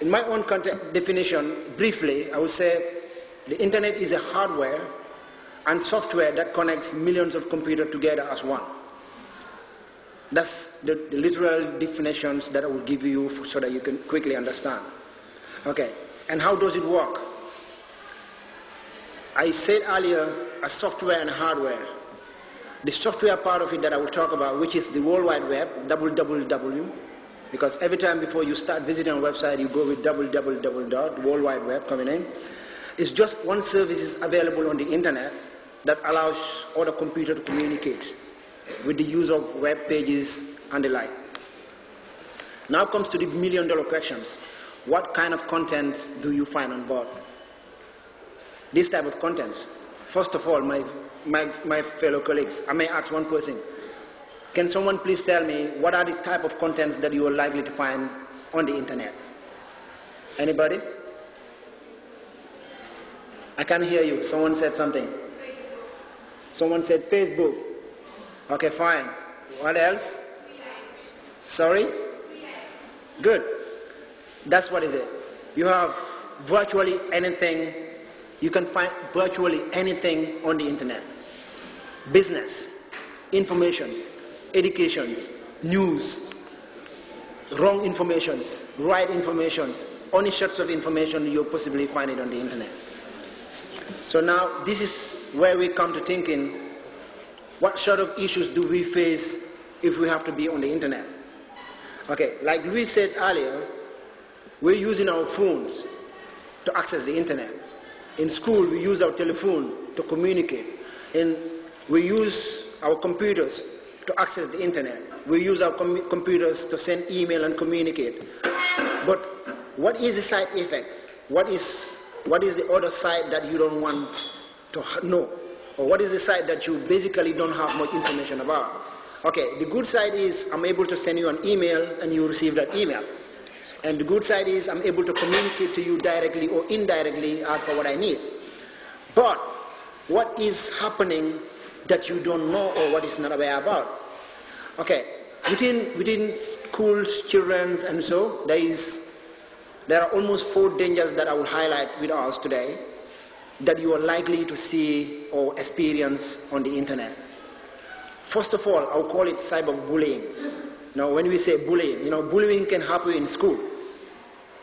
in my own definition, briefly, I would say the internet is a hardware and software that connects millions of computers together as one. That's the literal definitions that I will give you so that you can quickly understand. Okay, and how does it work? I said earlier, a software and hardware. The software part of it that I will talk about, which is the World Wide Web, www, because every time before you start visiting a website, you go with www, World Wide Web coming in. It's just one service available on the internet that allows other computers to communicate with the use of web pages and the like. Now comes to the million-dollar questions. What kind of content do you find on board? This type of content. First of all, my fellow colleagues, I may ask one person. Can someone please tell me what are the type of contents that you are likely to find on the internet? Anybody? I can't hear you. Someone said something. Someone said Facebook. Okay, fine. What else? Sorry? Good. That's what is it. You have virtually anything. You can find virtually anything on the internet. Business, information, education, news, wrong information, right information, only sorts of information you'll possibly find it on the internet. So now this is where we come to thinking, what sort of issues do we face if we have to be on the internet? Okay, like Louis said earlier, we're using our phones to access the internet. In school, we use our telephone to communicate. And we use our computers to access the internet. We use our computers to send email and communicate. But what is the side effect? What is the other side that you don't want to know? Or what is the side that you basically don't have much information about? Okay, the good side is I'm able to send you an email and you receive that email. And the good side is I'm able to communicate to you directly or indirectly as per what I need. But what is happening that you don't know or what is not aware about? Okay, within schools, children, and so, there are almost 4 dangers that I will highlight with us today that you are likely to see or experience on the internet. First of all, I'll call it cyberbullying. Now, when we say bullying, bullying can happen in school.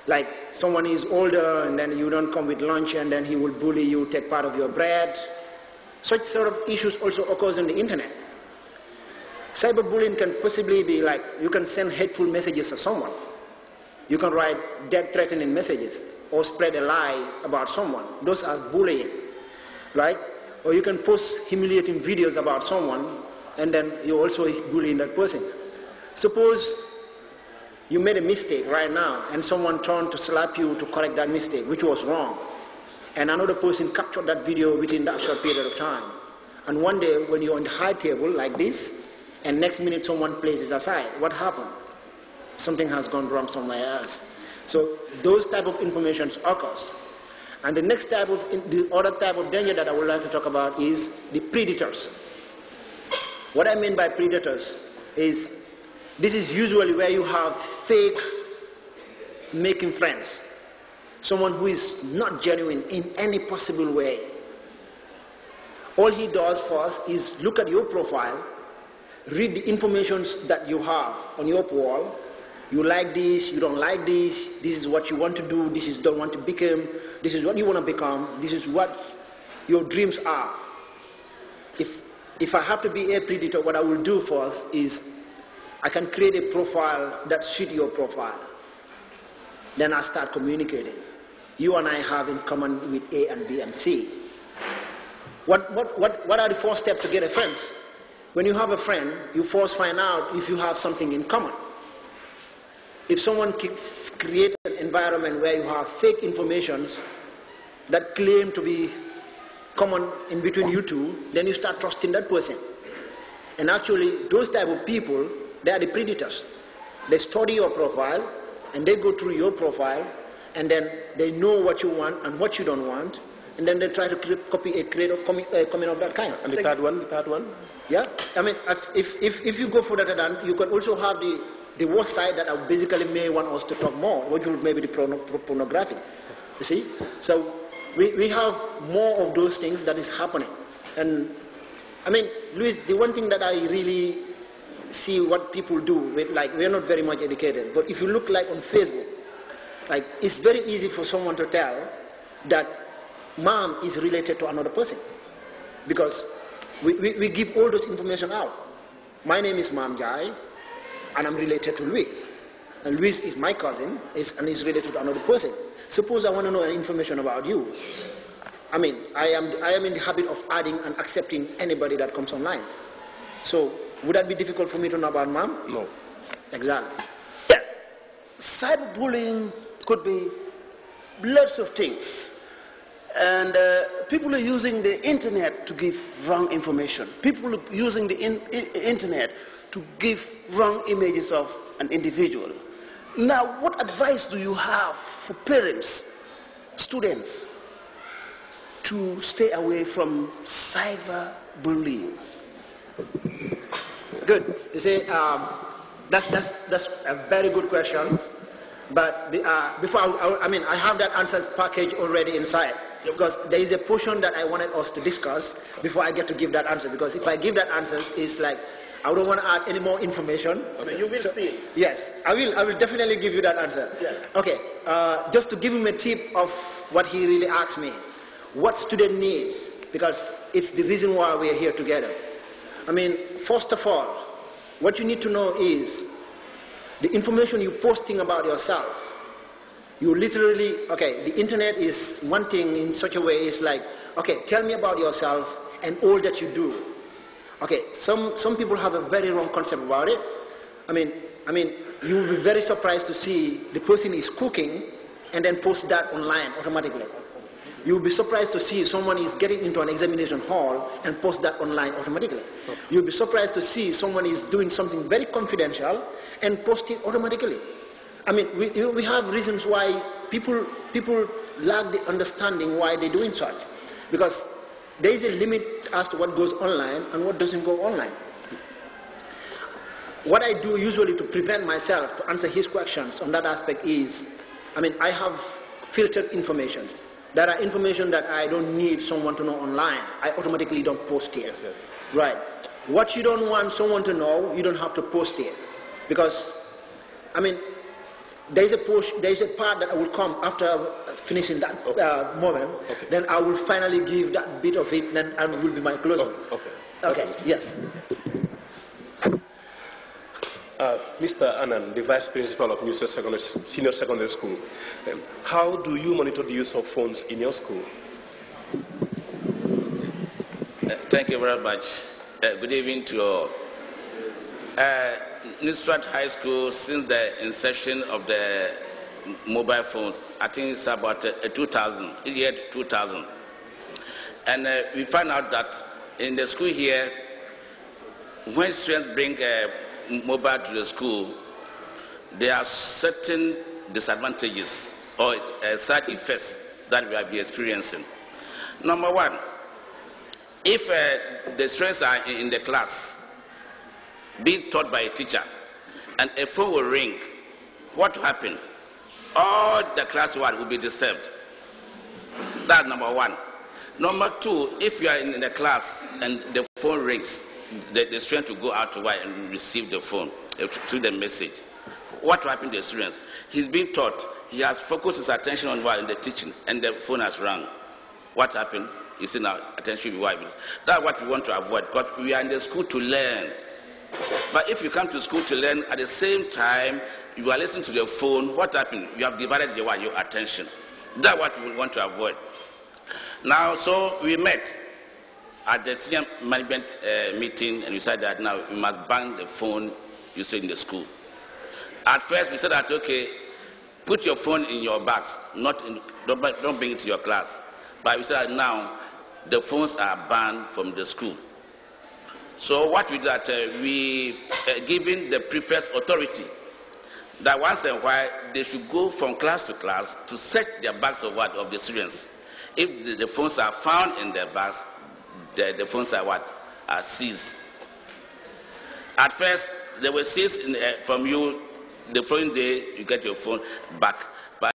Like someone is older and then you don't come with lunch and then he will bully you, take part of your bread. Such sort of issues also occurs on the internet. Cyberbullying can possibly be like you can send hateful messages to someone. You can write death-threatening messages or spread a lie about someone. Those are bullying, right? Or you can post humiliating videos about someone and then you're also bullying that person. Suppose you made a mistake right now and someone turned to slap you to correct that mistake, which was wrong. And another person captured that video within that short period of time. And one day when you're on the high table like this, and next minute someone plays it aside, what happened? Something has gone wrong somewhere else. So those type of information occurs. And the other type of danger that I would like to talk about is the predators. What I mean by predators is this is usually where you have fake making friends. Someone who is not genuine in any possible way. All he does first is look at your profile, read the information that you have on your wall. You like this, you don't like this, this is what you want to do, this is what you don't want to become, this is what you want to become, this is what your dreams are. If I have to be a predator, what I will do first is I can create a profile that suits your profile. Then I start communicating. You and I have in common with A and B and C. What are the 4 steps to get a friend? When you have a friend, you first find out if you have something in common. If someone creates an environment where you have fake informations that claim to be common in between you two, then you start trusting that person. And actually, those type of people, they are the predators. They study your profile, and they go through your profile, and then they know what you want and what you don't want, and then they try to copy a comment of that kind. And the third one? Yeah, I mean, if you go for that, you can also have the the worst side that I basically may want us to talk more, which will maybe the pornography. You see? So we have more of those things that is happening. And I mean, Luis, the one thing that I really see what people do with, like, we're not very much educated, but if you look like on Facebook, like, it's very easy for someone to tell that mom is related to another person, because we give all those information out. My name is Mam Jai, and I'm related to Luis. And Luis is my cousin, and is related to another person. Suppose I want to know information about you. I mean, I am in the habit of adding and accepting anybody that comes online. So, would that be difficult for me to know about Mom? No. Exactly. Yeah. Cyberbullying could be lots of things. And people are using the internet to give wrong information. People are using the internet to give wrong images of an individual. Now, what advice do you have for parents, students, to stay away from cyberbullying? Good. You see, that's a very good question. But before, I have that answers package already inside. Because there is a portion that I wanted us to discuss before I get to give that answer. Because if I give that answer, it's like, I don't want to add any more information. Okay, you will see. Yes, I will definitely give you that answer. Yeah. Okay, just to give him a tip of what he really asked me. What student needs, because it's the reason why we are here together. I mean, first of all, what you need to know is the information you're posting about yourself. You literally, okay, the internet is one thing in such a way, it's like, okay, tell me about yourself and all that you do. Okay, some people have a very wrong concept about it. I mean, you will be very surprised to see the person is cooking and then post that online automatically. You will be surprised to see someone is getting into an examination hall and post that online automatically. You'll be surprised to see someone is doing something very confidential and post it automatically. I mean, we have reasons why people lack the understanding why they're doing such. Because there is a limit as to what goes online and what doesn't go online. What I do usually to prevent myself to answer his questions on that aspect is, I mean, I have filtered information. There are information that I don't need someone to know online. I automatically don't post it. Yes. Right. What you don't want someone to know, you don't have to post it. Because, I mean, there's a part that I will come after finishing that moment. Okay. Then I will finally give that bit of it, then I will be my closing. Oh, okay. Okay, yes. Mr. Anand, the Vice Principal of Senior Secondary School, how do you monitor the use of phones in your school? Thank you very much. Good evening to all. Newstrat High School, since the inception of the mobile phones, I think it's about 2000, year 2000. And we find out that in the school here, when students bring mobile to the school, there are certain disadvantages or side effects that we have been experiencing. Number one, if the students are in the class being taught by a teacher and a phone will ring, what will happen? All the classwork will be disturbed. That's number one. Number two, if you are in the class and the phone rings, the student will go out to work and receive the phone, receive the message. What will happen to the students? He's being taught, he has focused his attention on what in the teaching, and the phone has rung. What happened? You see now, attention will be wide. That's what we want to avoid, because we are in the school to learn. But if you come to school to learn, at the same time, you are listening to the phone, what happened? You have divided your attention. That's what we want to avoid. Now, so we met at the senior management meeting, and we said that now we must ban the phone usage in the school. At first, we said that, okay, put your phone in your bags, don't bring it to your class. But we said that now the phones are banned from the school. So what we do that we given the prefects authority that once in a while they should go from class to class to search their bags of the students. If the phones are found in their bags, the phones are seized. At first, they were seized from you The following day, you get your phone back.